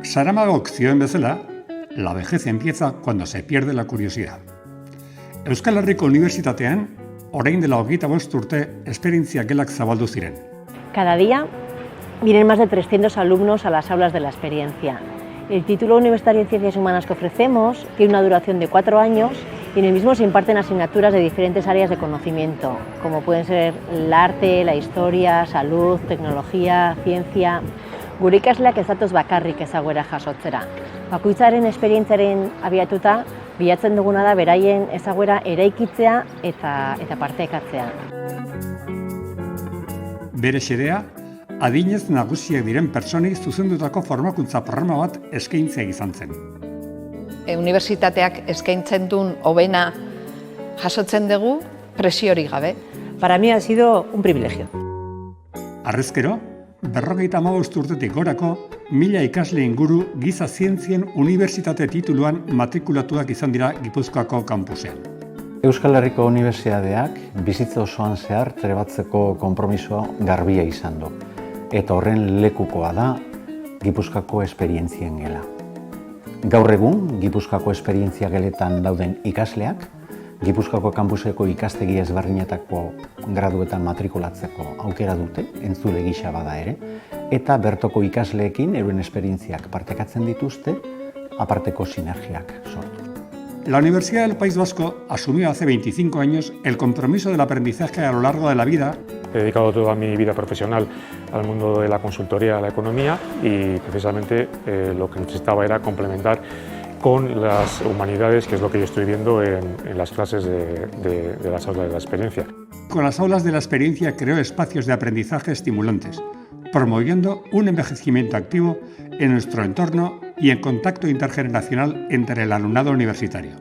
Saramagok zioen bezala, la vejez empieza cuando se pierde la curiosidad. Euskal Herriko Unibertsitatean, orain dela 25 urte, esperientzia gelak zabaldu ziren. Cada día vienen más de 300 alumnos a las aulas de la experiencia. El título universitario en Ciencias Humanas que ofrecemos tiene una duración de 4 años y en el mismo se imparten asignaturas de diferentes áreas de conocimiento, como pueden ser el arte, la historia, salud, tecnología, ciencia. Gure ikasleak ez datoz bakarrik ezaguera jasotzera. Bakoitzaren esperientziaren abiatuta, bilatzen duguna da beraien ezaguera eraikitzea eta partekatzea. Bere xedea, adinez nagusiak diren pertsonei zuzendutako formakuntza programa bat eskaintzea izan zen. Unibertsitateak eskaintzen duen hobena jasotzen dugu presiorik gabe. Para mí ha sido un privilegio. Harrezkero, 55 urtetik gorako, 1000 ikasle inguru giza zientzien unibertsitate tituluan matrikulatuak izan dira Gipuzkoako kanpusean. Euskal Herriko Unibertsitateak bizitza osoan zehar trebatzeko konpromisoa garbia izan du. Eta horren lekukoa da Gipuzkoako esperientzien gela. Gaur egun, Gipuzkoako esperientzia geletan dauden ikasleak, Gipuzkoako kampuseko ikastegi ezberdinetako graduetan matrikulatzeko aukera dute, entzule gisa bada ere, eta bertoko ikasleekin euren esperientziak partekatzen dituzte, aparteko sinergiak sortu. La Universidad del País Vasco asumió hace 25 años el compromiso del aprendizaje a lo largo de la vida. He dedicado toda mi vida profesional al mundo de la consultoría, a la economía y precisamente lo que necesitaba era complementar con las humanidades, que es lo que yo estoy viendo en las clases de las aulas de la experiencia. Con las aulas de la experiencia creó espacios de aprendizaje estimulantes, promoviendo un envejecimiento activo en nuestro entorno y en contacto intergeneracional entre el alumnado universitario.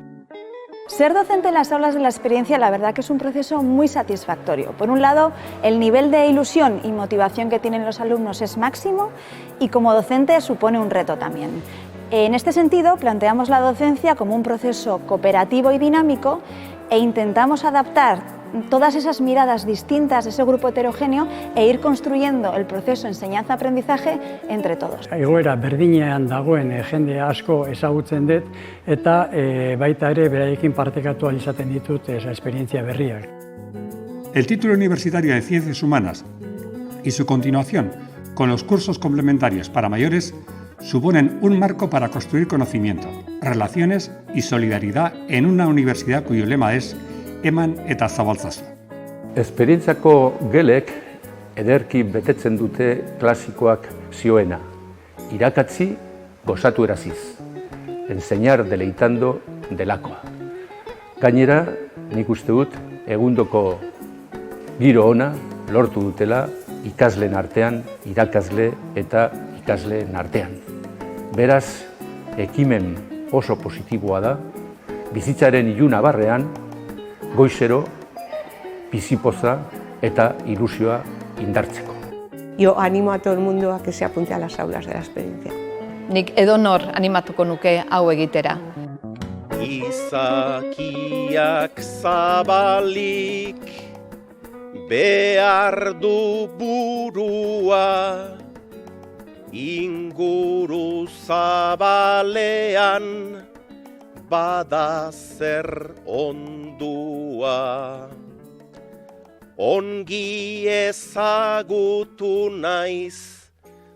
Ser docente en las aulas de la experiencia, la verdad que es un proceso muy satisfactorio. Por un lado, el nivel de ilusión y motivación que tienen los alumnos es máximo y como docente supone un reto también. En este sentido, planteamos la docencia como un proceso cooperativo y dinámico e intentamos adaptar todas esas miradas distintas de ese grupo heterogéneo e ir construyendo el proceso enseñanza-aprendizaje entre todos. Egoera berdinean dagoen jende asko ezagutzen dut eta baita ere beraiekin partekatu ahal izaten ditut esperientzia berriak. El título universitario de Ciencias Humanas y su continuación con los cursos complementarios para mayores suponen un marco para construir conocimiento, relaciones y solidaridad en una universidad cuyo lema es eman eta zabaltzazu. Esperientziako gelek ederki betetzen dute klasikoak zioena. Irakatzi gozatu eraziz. Enseñar deleitando delakoa. Gainera, nik uste dut egundoko giro ona lortu dutela ikasleen artean, irakasle eta ikasleen artean. Beraz, ekimen oso positiboa da, bizitzaren iluna barrean, goizero, bizipoza eta ilusioa indartzeko. Yo animo a todo el mundo a que se apunte a las aulas de la experiencia. Nik edonor animatuko nuke hau egitera. Izakiak zabalik behar du burua, inguru zabalean bada zer ondua. Ongi ezagutu naiz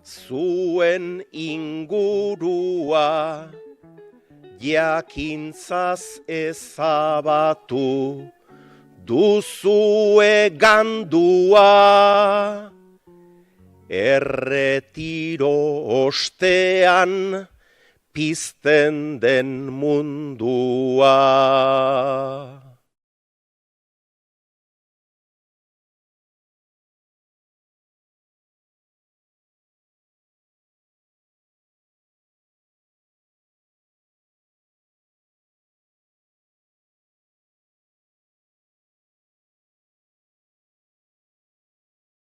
zuen ingurua, jakintzaz ezabatu duzue gandua. Erretiro ostean pizten den mundua.